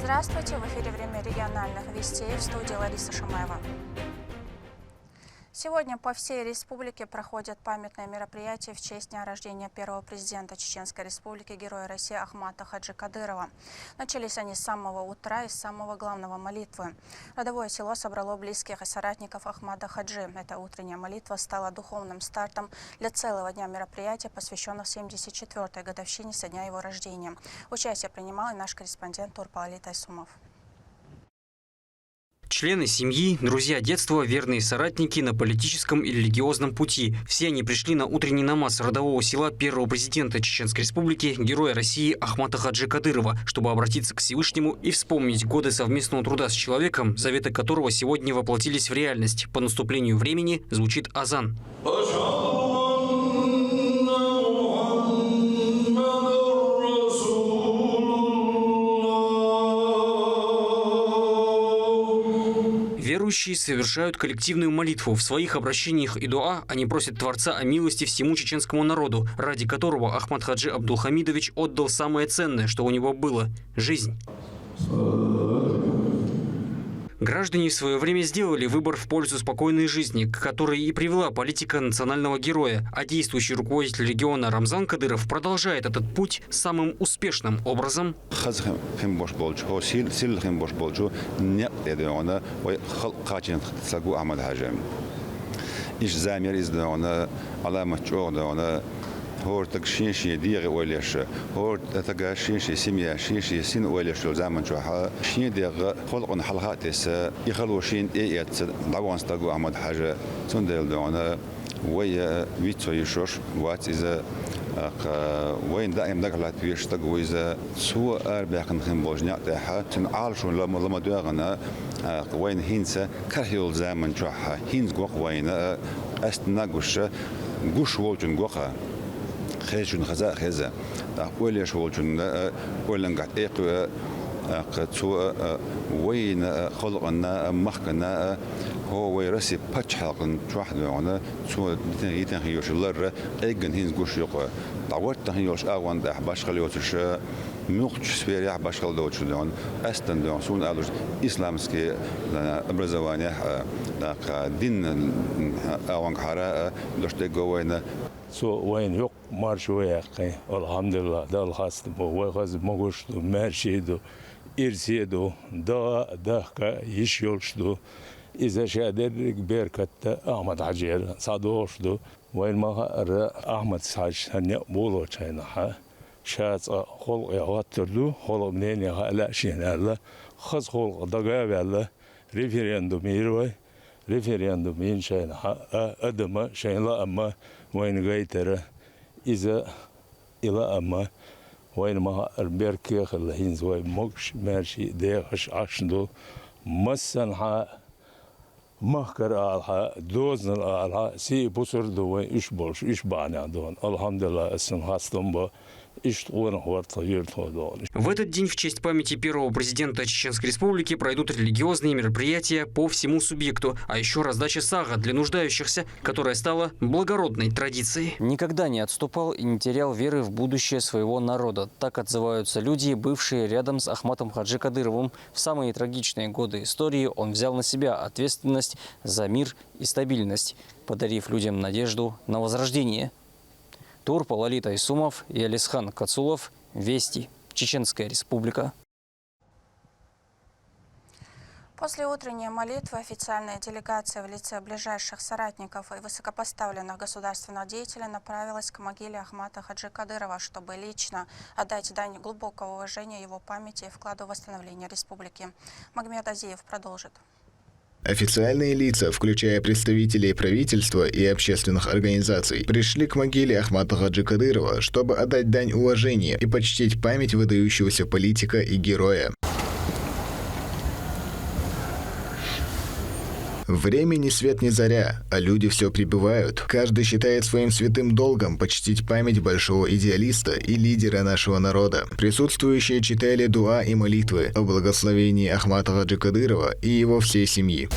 Здравствуйте, в эфире «Время региональных вестей», в студии Лариса Шамаева. Сегодня по всей республике проходят памятные мероприятия в честь дня рождения первого президента Чеченской Республики, героя России Ахмата Хаджи Кадырова. Начались они с самого утра и с самого главного молитвы. Родовое село собрало близких и соратников Ахмата Хаджи. Эта утренняя молитва стала духовным стартом для целого дня мероприятия, посвященных 74-й годовщине со дня его рождения. Участие принимал и наш корреспондент Турпал-Али Тайсумов. Члены семьи, друзья детства, верные соратники на политическом и религиозном пути. Все они пришли на утренний намаз родового села первого президента Чеченской Республики, героя России Ахмата Хаджи Кадырова, чтобы обратиться к Всевышнему и вспомнить годы совместного труда с человеком, заветы которого сегодня воплотились в реальность. По наступлению времени звучит азан. Верующие совершают коллективную молитву. В своих обращениях и дуа они просят Творца о милости всему чеченскому народу, ради которого Ахмат Хаджи Абдулхамидович отдал самое ценное, что у него было – жизнь. Граждане в свое время сделали выбор в пользу спокойной жизни, к которой и привела политика национального героя. А действующий руководитель региона Рамзан Кадыров продолжает этот путь самым успешным образом. هو تكشينشي ديغ وليش هو تكشينشي سميا شينشي سين وليش زمان شوها شين ديغ خلقن حلقاتس يخلوشين ايت دعوان استغو احمد حاجه سندل دونا ويا ويتو يشوش وات از وين دائم دغلات بيشتغو اذا سو اربعن خن بوجنيا تاعها تنعالشو لما دوغنا وين هينسا كرهيل زمان شوها هينز غوق وين استناغوش غوش وولجن غوخا خيشون خزا خزا أولي شغلون أولن قاعد إيق قتو وين خلقنا مخنا هو ويرسي بتش حلقن واحد معنا سو يتنهيوش اللر إيجن هينز قوش يقى تعودت تنهيوش أوان ده باش خليوتش مخش سفير باش خلدوش دون أستن دون سون ألوش إسلامسكي أبرزوانيا دين أوان حراء دوش تجوينا سو وين يق مارش وياقي الحمد لله ده الخاص وغاز مغوش مارشيدو إرسيدو ده يشيلشدو إذا شادر بركة أحمد حجير صادوشدو وين ما أحمد ساج هني بولو شينها شاز خلق يغتردو خلق منين يغلا شينالا خز خلق دغابلا ريفيرندوم يروي ريفيرندوم ين شينها أدم شينلا أما وين غيتر إذا إلى أما وين ما البركة خلهين زوي مقش ماشي ديخش عشندو مسنها مهكر علها دوزن علها سي بصر دو إيش بولش إيش بعني دون الحمد لله اسم هاستم В этот день в честь памяти первого президента Чеченской Республики пройдут религиозные мероприятия по всему субъекту, а еще раздача сага для нуждающихся, которая стала благородной традицией. Никогда не отступал и не терял веры в будущее своего народа. Так отзываются люди, бывшие рядом с Ахматом Хаджи Кадыровым. В самые трагичные годы истории он взял на себя ответственность за мир и стабильность, подарив людям надежду на возрождение. Турпал-Али Тайсумов и Алисхан Кацулов. Вести. Чеченская Республика. После утренней молитвы официальная делегация в лице ближайших соратников и высокопоставленных государственных деятелей направилась к могиле Ахмата Хаджи Кадырова, чтобы лично отдать дань глубокого уважения его памяти и вкладу в восстановление республики. Магомед Азиев продолжит. Официальные лица, включая представителей правительства и общественных организаций, пришли к могиле Ахмата Хаджи Кадырова, чтобы отдать дань уважения и почтить память выдающегося политика и героя. Время ни свет ни заря, а люди все прибывают. Каждый считает своим святым долгом почтить память большого идеалиста и лидера нашего народа. Присутствующие читали дуа и молитвы о благословении Ахмата Хаджи Кадырова и его всей семьи.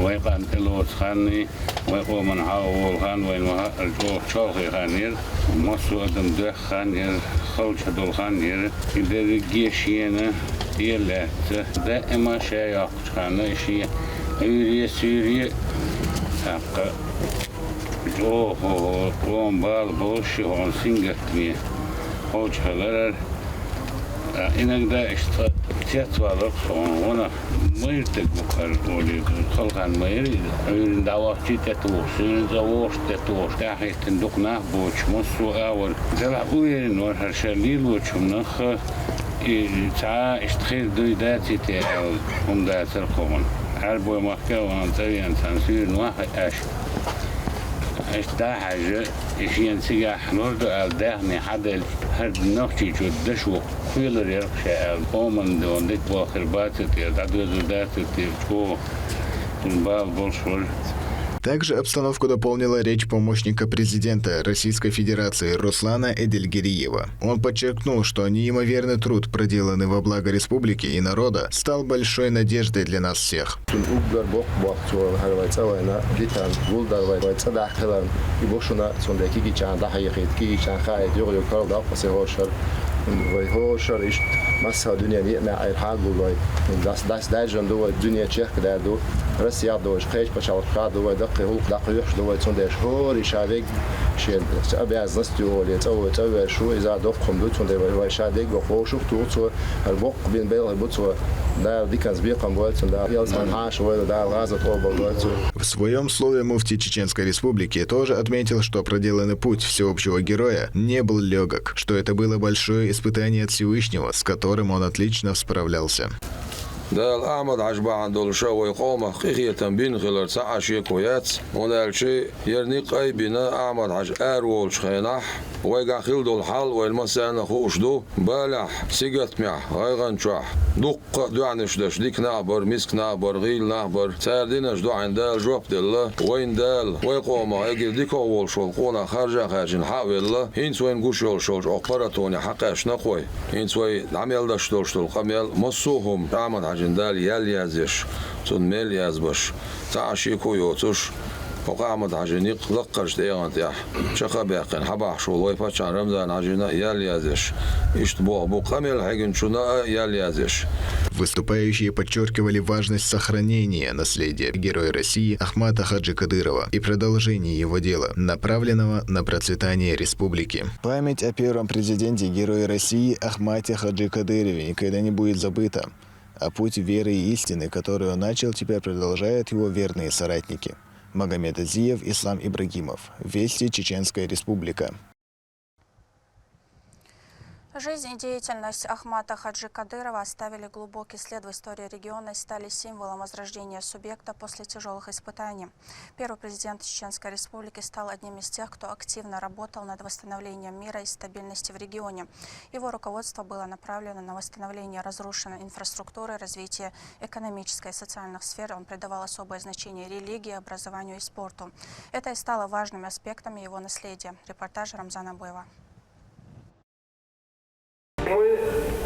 ويقان تلوت خاني ويقو من عاول خان وين الجو شوخي خانير مصو أدم ده خانير خلش دول خانير إذا جيشينا يلا دائما شيء خانة شيء يوري سوري حق جو هو قوم بال بوش هون سينجت مي هوج هلر إنك ده اشتغل تياتوالك هنا ما يرتق بكر ولي خلقان ما يريد يريد دعوة تتوش يريد زوج تتوش تحت تندقنا بوش مصو أول زلا وين ورها شليل وشمنخ تعا اشتخيل دوي داتي تاعو هم دات القوم عربو مكة وانتري ان تنسير نواحي اش دا حاجة اشي انسيح نورد ال داخني حدا هاد نوختي جو دشو خيل ريرقشا ال قومن دون ديك باخر باتي دادو داتي جو البال بولشور. Также обстановку дополнила речь помощника президента Российской Федерации Руслана Эдельгериева. Он подчеркнул, что неимоверный труд, проделанный во благо республики и народа, стал большой надеждой для нас всех. مسها دنيا نينا عير حال بولاي داس داجن دو الدنيا تشيخ دادو رسيا دوش خيش بشاور خادو دقي هو دقي يخش دو تون شهور يشابك شين ابي از نستو لي تو شو اذا دقهم دو تون دي شادك بقو شفتو تو البق بين بيل بوتو да диканс беком боится да ялсан хаш вой да газа то боится. В своем слове муфти Чеченской Республики тоже отметил, что проделанный путь всеобщего героя не был легок, что это было большое испытание от Всевышнего, с которым он отлично справлялся. دال أحمد عجبان دول شوي قومة خيخية بين خلال ساعة شيء كويات ونال شيء يرنيق أي بنا أحمد عج أرول شخينح ويقع خيل دول حال والمسانة خوش دو بالح سيقت مع غيغن شح دق دوعنش دش ديك نعبر مسك نعبر غيل نعبر ساردينش دو عن دال جواب دل وين دال ويقومة يجي ديك أول شول قونا خارجين حاول هينس وين قوش يول شول أقبرتوني حقاش نقوي هينس وين عميل دش دول قميل مصوهم أحمد جندال ياليازش تون مليازبش تعشي كويوتش وقامت عجينيق لقرش ديغان تيح شقا باقين حباح شو ويباتش عن رمضان عجينا ياليازش اشتبوه بو قميل حقن شنا ياليازش. Выступающие подчеркивали важность сохранения наследия Героя России Ахмата Хаджи Кадырова и продолжения его дела, направленного на процветание республики. Память о первом президенте Героя России Ахмате Хаджи Кадырове никогда не будет забыта. А путь веры и истины, который он начал, теперь продолжают его верные соратники. Магомед Азиев, Ислам Ибрагимов. Вести, Чеченская Республика. Жизнь и деятельность Ахмата Хаджи Кадырова оставили глубокий след в истории региона и стали символом возрождения субъекта после тяжелых испытаний. Первый президент Чеченской Республики стал одним из тех, кто активно работал над восстановлением мира и стабильности в регионе. Его руководство было направлено на восстановление разрушенной инфраструктуры, развитие экономической и социальных сфер. Он придавал особое значение религии, образованию и спорту. Это и стало важными аспектами его наследия. Репортаж Рамзана Боева. Мы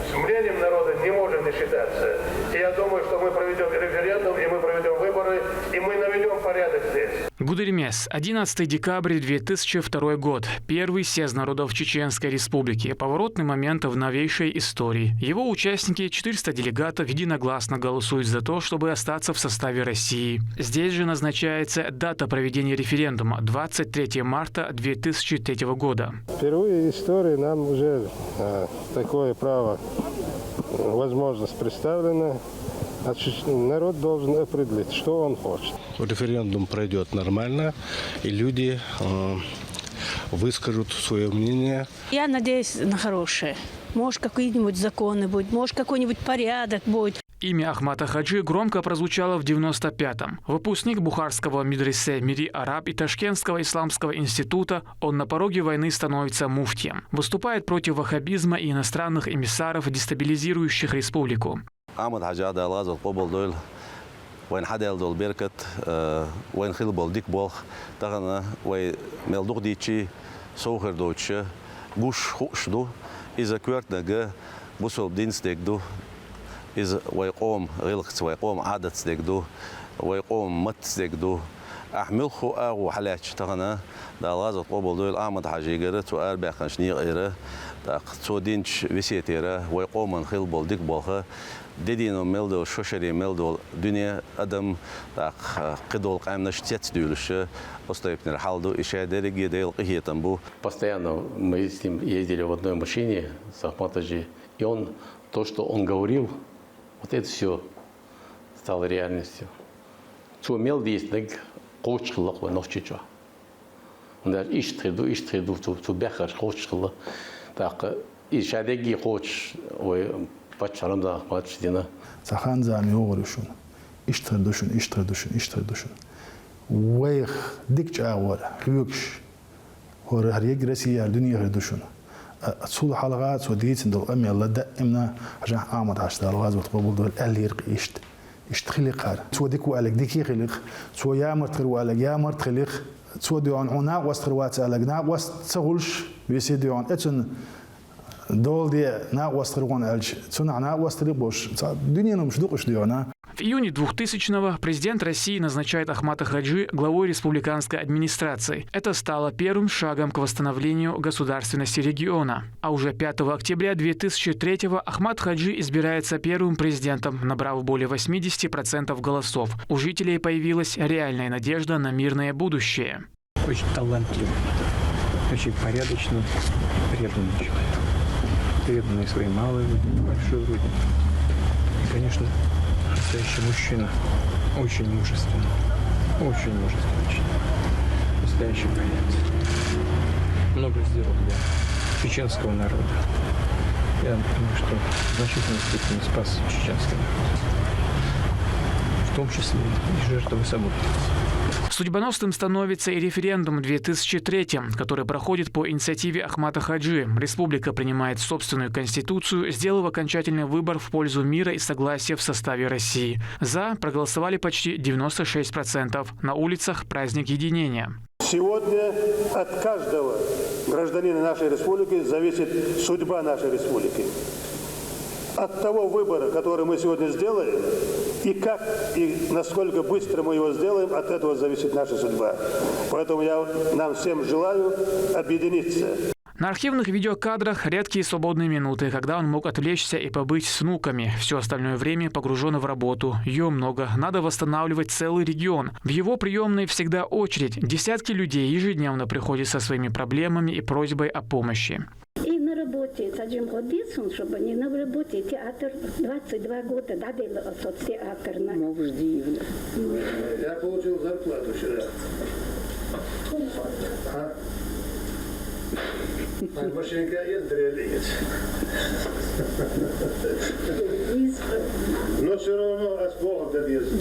с мнением народа не можем не считаться. И я думаю, что мы проведем референдум, и мы проведем выборы, и мы наведем порядок здесь. Гудеремес, 11 декабря 2002 год. Первый съезд народов Чеченской Республики. Поворотный момент в новейшей истории. Его участники, 400 делегатов, единогласно голосуют за то, чтобы остаться в составе России. Здесь же назначается дата проведения референдума – 23 марта 2003 года. Впервые в истории нам уже такое право, возможность представлена. Значит, народ должен определить, что он хочет. Референдум пройдет нормально, и люди выскажут свое мнение. Я надеюсь на хорошее. Может, какие-нибудь законы будут, может, какой-нибудь порядок будет. Имя Ахмата Хаджи громко прозвучало в 95-м. Выпускник Бухарского медресе Мири Араб и Ташкентского исламского института, он на пороге войны становится муфтием. Выступает против ваххабизма и иностранных эмиссаров, дестабилизирующих республику. أحمد حاج هذا لازم قبل دول وين حدا يلدول بيركت وين خيل بول ديك بول تغنى وين ملدوق ديتشي سوهر دوتش بوش خوش دو إذا كورت نجا بوسول دينس ديك دو إذا ويقوم غلقت ويقوم عادت ديك دو ويقوم متزقدو أحمل خو أو حلاش تغنى دالغاز قبل دول أحمد حاجي قرت وقال بقنشني غيره تودينش وسيتيره ويقوم من خيل بولدك بالخ دينو ملدو شوشري ملدو دنيا أدم قدول قام نشتت دولش أستيبنر حالدو إشاء درجة ديل قهية تنبو. Постоянно мы с ним ездили в одной машине с Ахматаджи, и он то, что он говорил, вот это все стало реальностью. Цу мел действник коучхлах в ночича. Он даже иштреду ту бехар коучхлах. Так ишадеги коуч ой пачарамда Ахматджидина. Сахан зами оғырышын, иштредушын. ويخ ديك جاور ليكش هو هريج رسي الدنيا هردوشون تصول حلقات سوديت ندو أمي الله دائمنا عشان عامد عشت الغاز وتقبل دول اللي يرق يشت خلق قار سو ديك وعلق ديك خلق سو يا مرتخل وعلق يا مرتخلق سو ديون عنا وستروات علق نا وستغلش بيسيديون اتن دول دي نا وستروان الج سنا نا وستريبوش الدنيا مش دوقش ديونا. В июне 2000-го президент России назначает Ахмата Хаджи главой республиканской администрации. Это стало первым шагом к восстановлению государственности региона. А уже 5 октября 2003-го Ахмат Хаджи избирается первым президентом, набрав более 80% голосов. У жителей появилась реальная надежда на мирное будущее. Очень талантливый, очень порядочный, преданный человек. Преданный своей малой родине, большой родине. И, конечно, настоящий мужчина, очень мужественный, настоящий боец. Много сделал для чеченского народа. Я думаю, что в значительной степени спас чеченский народ, в том числе и жертвы событий. Судьбоносным становится и референдум 2003, который проходит по инициативе Ахмата Хаджи. Республика принимает собственную конституцию, сделав окончательный выбор в пользу мира и согласия в составе России. За проголосовали почти 96%. На улицах праздник единения. Сегодня от каждого гражданина нашей республики зависит судьба нашей республики. От того выбора, который мы сегодня сделаем, и как, и насколько быстро мы его сделаем, от этого зависит наша судьба. Поэтому я нам всем желаю объединиться. На архивных видеокадрах редкие свободные минуты, когда он мог отвлечься и побыть с внуками. Все остальное время погружено в работу. Ее много. Надо восстанавливать целый регион. В его приемной всегда очередь. Десятки людей ежедневно приходят со своими проблемами и просьбой о помощи. И на работе с Аджим Ходисом, чтобы не на работе театр 22 года дадил соцтеатр. Я получил зарплату вчера. Машинка есть. Но все равно Богом добьется.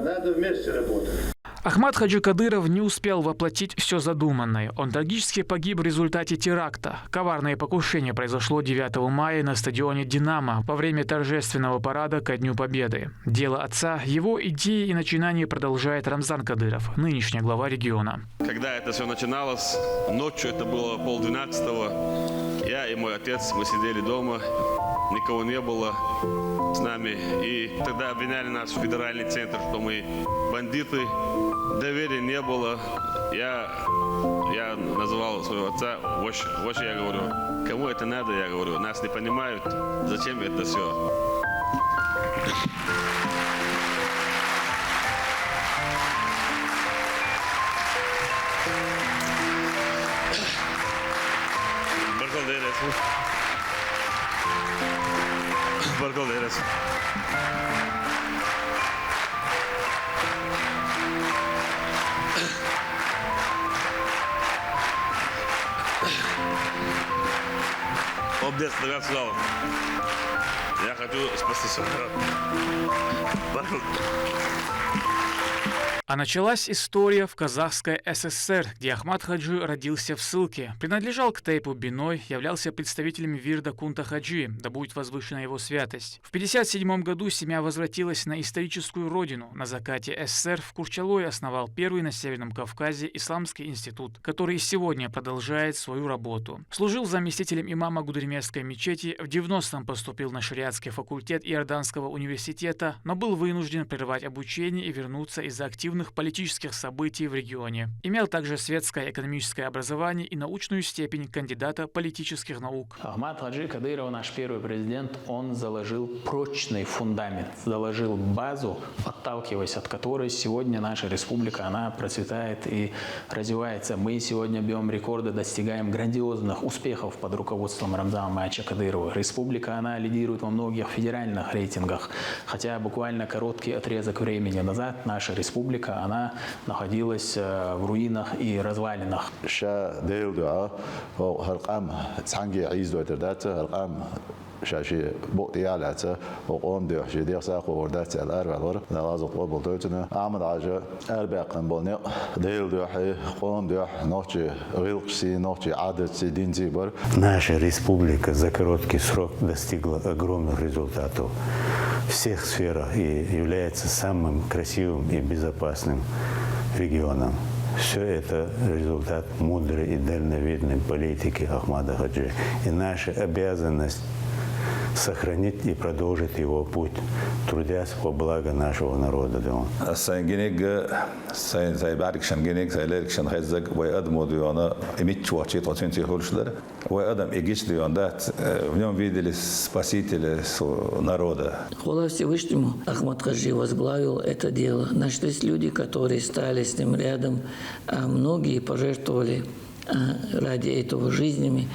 Надо вместе работать. Ахмат Хаджи Кадыров не успел воплотить все задуманное. Он трагически погиб в результате теракта. Коварное покушение произошло 9 мая на стадионе «Динамо» во время торжественного парада ко Дню Победы. Дело отца, его идеи и начинания продолжает Рамзан Кадыров, нынешний глава региона. Когда это все начиналось, ночью, это было 11:30, я и мой отец, мы сидели дома, никого не было с нами. И тогда обвиняли нас в федеральный центр, что мы бандиты, доверия не было. Я называл своего отца, вот я говорю, кому это надо, я говорю, нас не понимают, зачем это все. Благодарю. Обдец, сказал. Я хочу спасти свой народ. А началась история в Казахской ССР, где Ахмат Хаджи родился в ссылке, принадлежал к Тейпу Биной, являлся представителем Вирда Кунта Хаджи, да будет возвышена его святость. В 1957 году семья возвратилась на историческую родину. На закате СССР в Курчалое основал первый на Северном Кавказе исламский институт, который и сегодня продолжает свою работу. Служил заместителем имама Гудеримесской мечети, в 90-м поступил на шариатский факультет Иорданского университета, но был вынужден прервать обучение и вернуться из-за активных политических событий в регионе. Имел также светское экономическое образование и научную степень кандидата политических наук. Ахмат Хаджи Кадыров, наш первый президент, он заложил прочный фундамент, заложил базу, отталкиваясь от которой сегодня наша республика, она процветает и развивается. Мы сегодня бьем рекорды, достигаем грандиозных успехов под руководством Рамзана Маевича Кадырова. Республика, она лидирует во многих федеральных рейтингах, хотя буквально короткий отрезок времени назад наша республика, она находилась в руинах и развалинах. شاشي بوقتي على وقوم دو حشيدير ساق وردات الأربع غر نغازق قبل دوتنا عمد عجا أربع قنبلنا ديل دو حي قوم دو نوتشي غيلقسي نوتشي عدد دين زيبر. Наша республика за короткий срок достигла огромных результатов в всех сферах и является самым красивым и безопасным регионом. Все это результат мудрой и дальновидной политики Ахмата Хаджи. И наша обязанность сохранить и продолжить его путь, трудясь во благо нашего народа. Сайгинег, сайбарикшан гинег, сайлерикшан хайзак, вайадму дюана, имитчу ачит оценти хольшлер, вайадам игич дюандат, в нем видели спасители народа. Хвала Всевышнему, Ахмат Хаджи возглавил это дело. Нашлись люди, которые стали с ним рядом, а многие пожертвовали ради этого жизнями.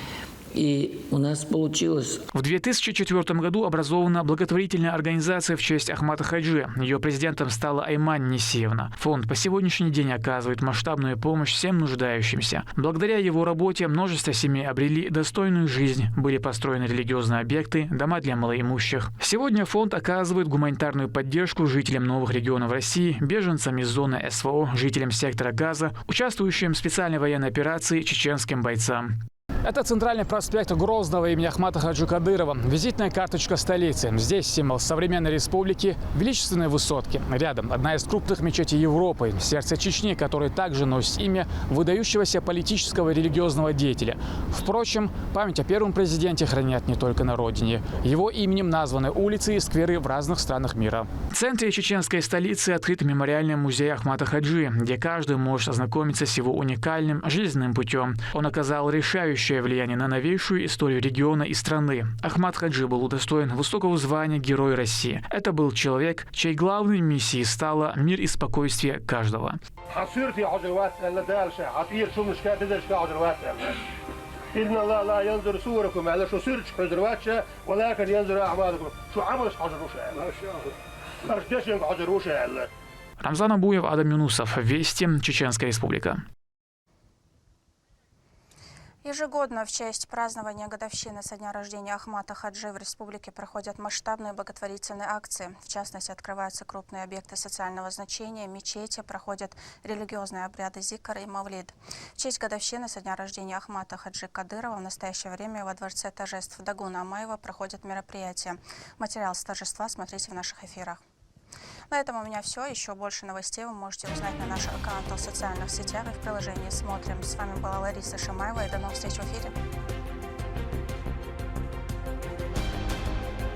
И у нас получилось. В 2004 году образована благотворительная организация в честь Ахмата Хаджи. Ее президентом стала Айман Несиевна. Фонд по сегодняшний день оказывает масштабную помощь всем нуждающимся. Благодаря его работе множество семей обрели достойную жизнь, были построены религиозные объекты, дома для малоимущих. Сегодня фонд оказывает гуманитарную поддержку жителям новых регионов России, беженцам из зоны СВО, жителям сектора Газа, участвующим в специальной военной операции, чеченским бойцам. Это центральный проспект Грозного имени Ахмата Хаджи Кадырова. Визитная карточка столицы. Здесь символ современной республики, величественные высотки. Рядом одна из крупных мечетей Европы, сердце Чечни, которое также носит имя выдающегося политического и религиозного деятеля. Впрочем, память о первом президенте хранят не только на родине. Его именем названы улицы и скверы в разных странах мира. В центре чеченской столицы открыт мемориальный музей Ахмата Хаджи, где каждый может ознакомиться с его уникальным жизненным путем. Он оказал решающее влияние на новейшую историю региона и страны. Ахмат Хаджи был удостоен высокого звания Герой России. Это был человек, чьей главной миссией стало мир и спокойствие каждого. Рамзан Абуев, Адам Юнусов. Вести. Чеченская республика. Ежегодно в честь празднования годовщины со дня рождения Ахмата Хаджи в республике проходят масштабные благотворительные акции. В частности, открываются крупные объекты социального значения, мечети, проходят религиозные обряды зикр и мавлид. В честь годовщины со дня рождения Ахмата Хаджи Кадырова в настоящее время во Дворце торжеств Дагуна Амаева проходят мероприятия. Материал с торжества смотрите в наших эфирах. На этом у меня все. Еще больше новостей вы можете узнать на наших аккаунтах в социальных сетях и в приложении «Смотрим». С вами была Лариса Шамаева и до новых встреч в эфире.